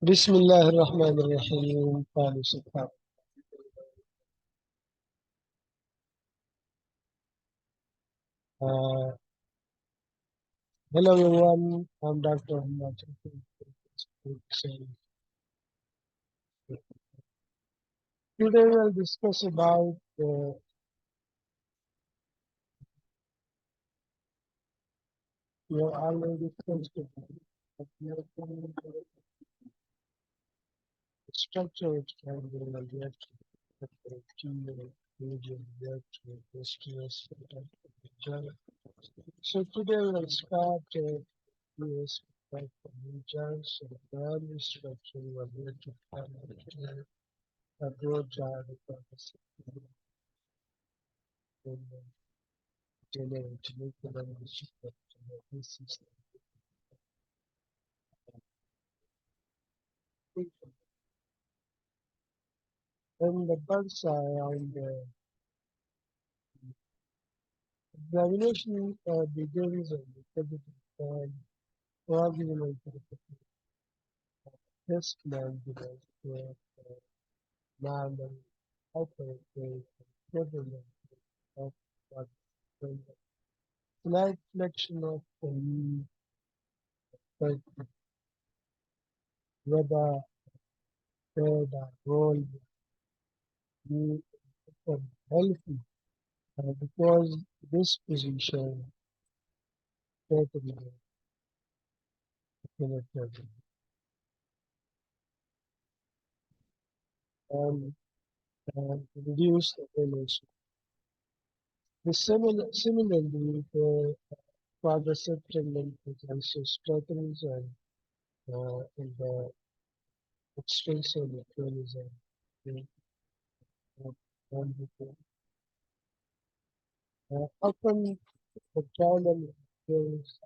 بسم الله الرحمن الرحيم. قالوا سبحانه. Uh, Hello everyone, I'm Dr. Himachal. Today we'll discuss about we have already discussed about the structure of triangle reaction, medium reaction, stress. So today we'll start with regions and value structure related to a broad diagram generate nuclear energy. This is and the bugs are on the examination begins on the positive side, original test management with normal hyperactive equivalent of what slight flexion of the knee, but whether third or roll knee is healthy because this position totally connected and reduce the damage. Similarly, the quadriceps linkage also strengthens and in the extensor mechanism. Often the problem is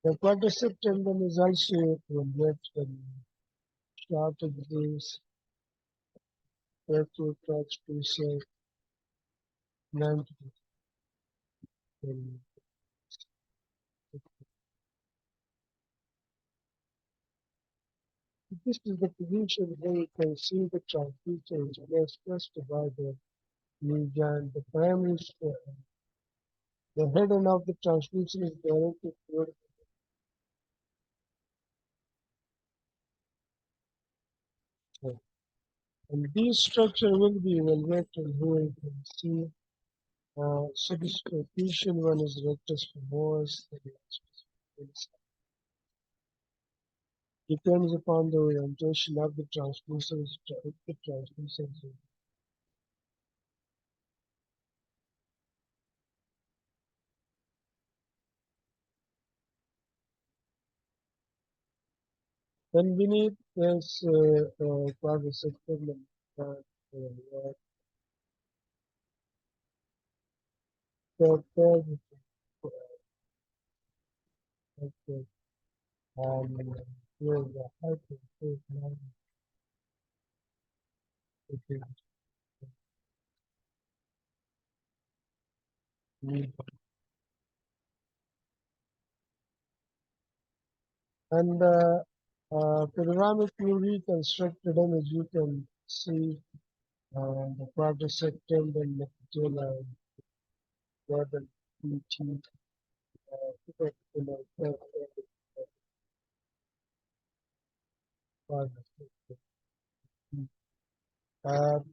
the quadricep tendon is also involved in short disease, to touch to say, this is the position where you can see the transducer is expressed by the knee joint. The primary the head end of the transducer is directed toward the head. And this structure will be evaluated here you can see. So this position one is rectus femoris. Depends upon the orientation of the transducers. Then beneath this quadricep tendon, the third here the hypertrophy and panoramic reconstructed image you can see the quadricep tendon, the patella, the PT,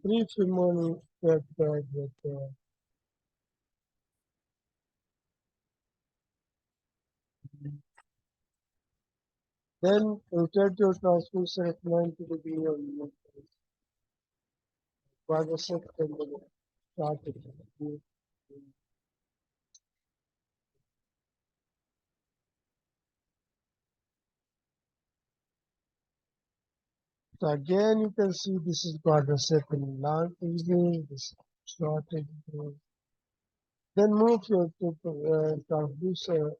prefemoral fracture with then rotator transducer at 90 degree on quadricep tendon started. So again, you can see this is quadricep in long easing, this short easing. Then move your to transducer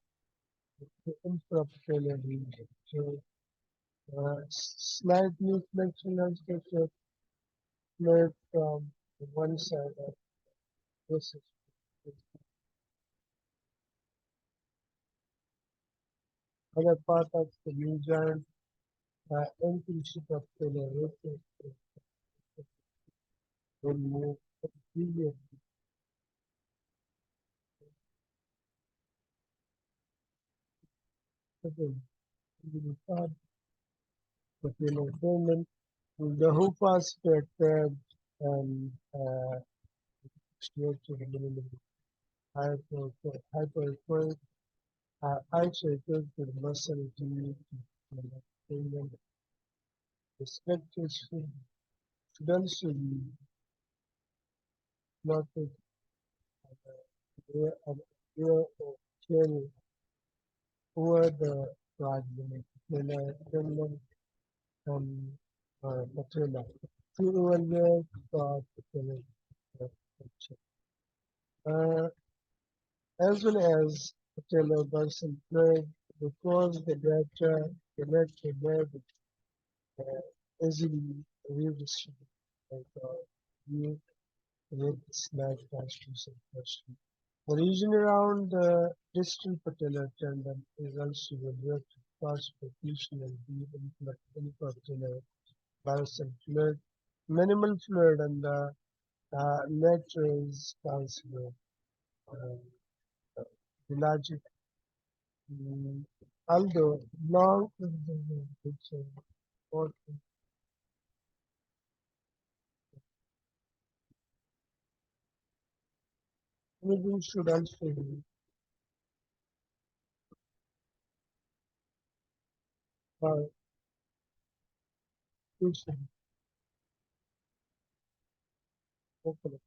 to infrapatellar region. So slightly flexional structure fluid from one side of this other part of the knee joint, inclusive of the will move immediately to the part of the movement. The hoop was curved and straight to the minimum hyper isolated to the muscle to the the structure should also be plotted where an ear or tail over the fragment, tendon, and patella. To overlay the patella structure. As well as patella dorsal fluid, because the lateral nerve easily redistributed like you with snag transfusion question. The region around the distal patellar tendon is also reserved to fast perfusion and deep infrapatellar dorsal fluid. Minimal fluid and the lateral is considered pelagic, although long which important imaging should also be uh, patient open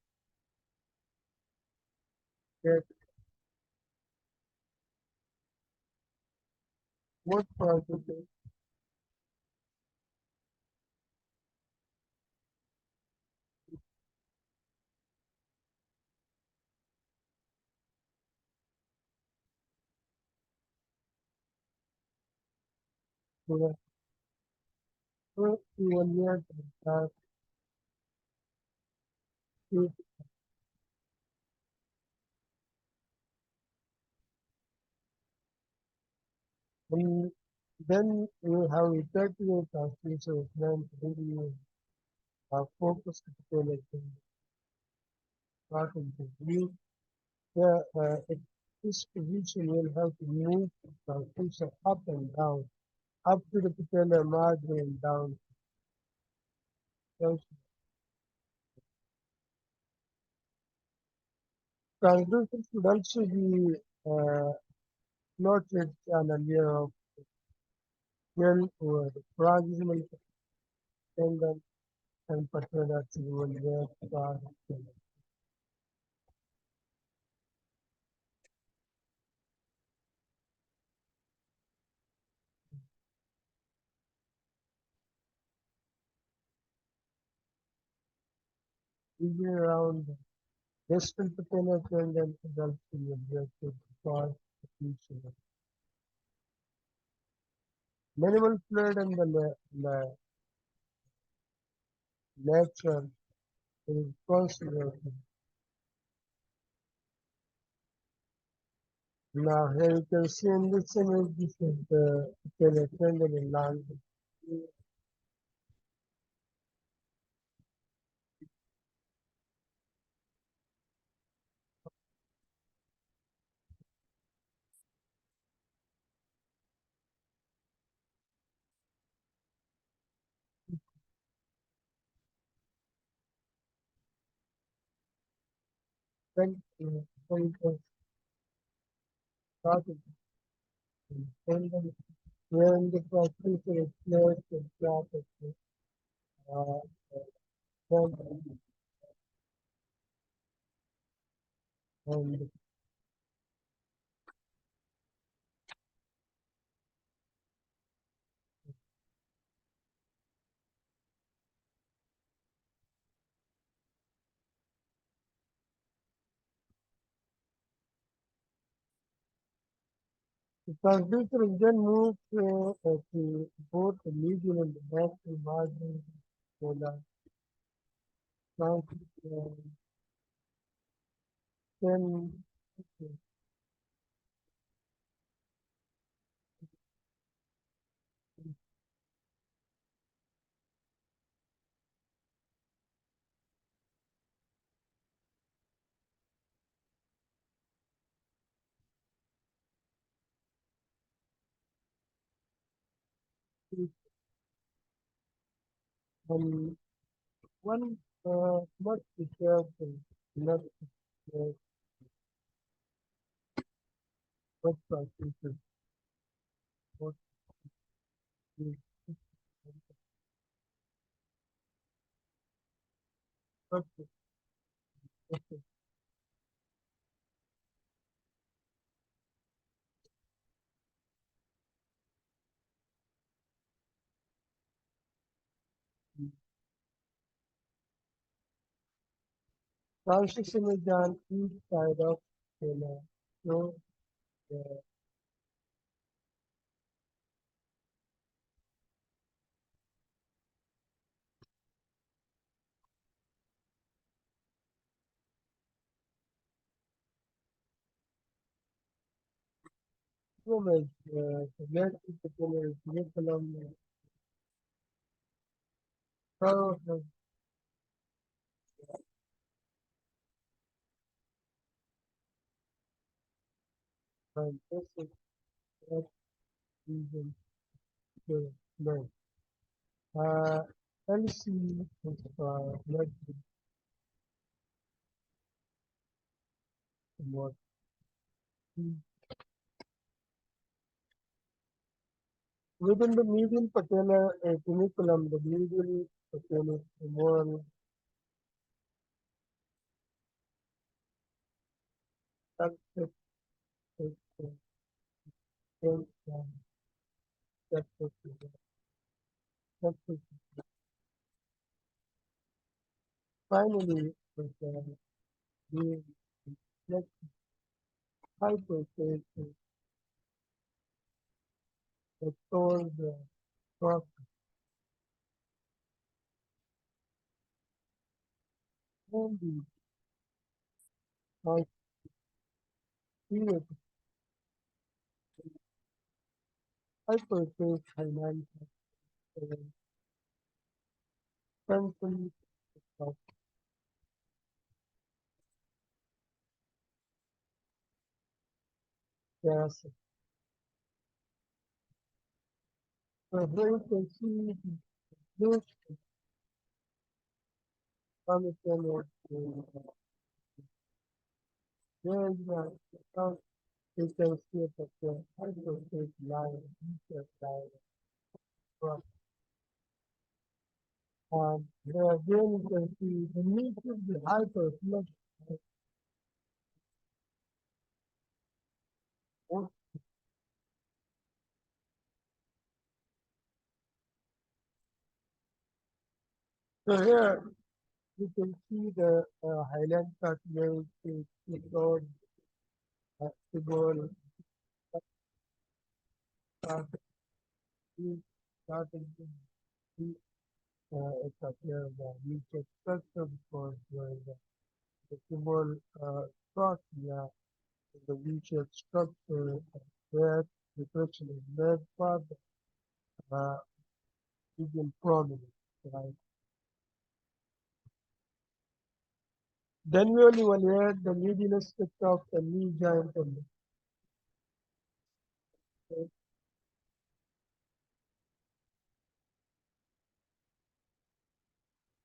get what positive evaluate that if we then you have effective transmission plan to really focus on starting to view this position will help move transmission up and down, up to the patellar margin and down. So transducer should also be noted on a layer of gel or the proximal tendon and patellar to where start. Usually around distal patellar tendon is also objective for the future. Minimal fluid in the lateral is considered. Now here you can see in this image, this is the patellar tendon in long. Then you can start it. Tendon when the process is closed and traffic uh, tendon and The transducer is then moved to both the medial and the ventral margin for the transducer. Then um, one must be careful not to what transducer what is what is transducer is on each side of the so the image the left particular curriculum how has scientific reason to learn. LC is led to what within the medial patellar cuniculum, the medial patellar femoral subset is subset subset. Finally, with the next hyperphase that stores the cross and the hyperphase hyperphase highlights the strengthen of gas. So here you can see this understanding there is a you can see that the hyperphase line is line from there again you can see the need of the hyperflex. So here you can see the highland cartilage is called fibroid started started to see it's appear the mutual structure because the fibroid trachea the mutual structure where the person is led part uh, is prominent, right? Then we only evaluate the medial aspect of the knee joint and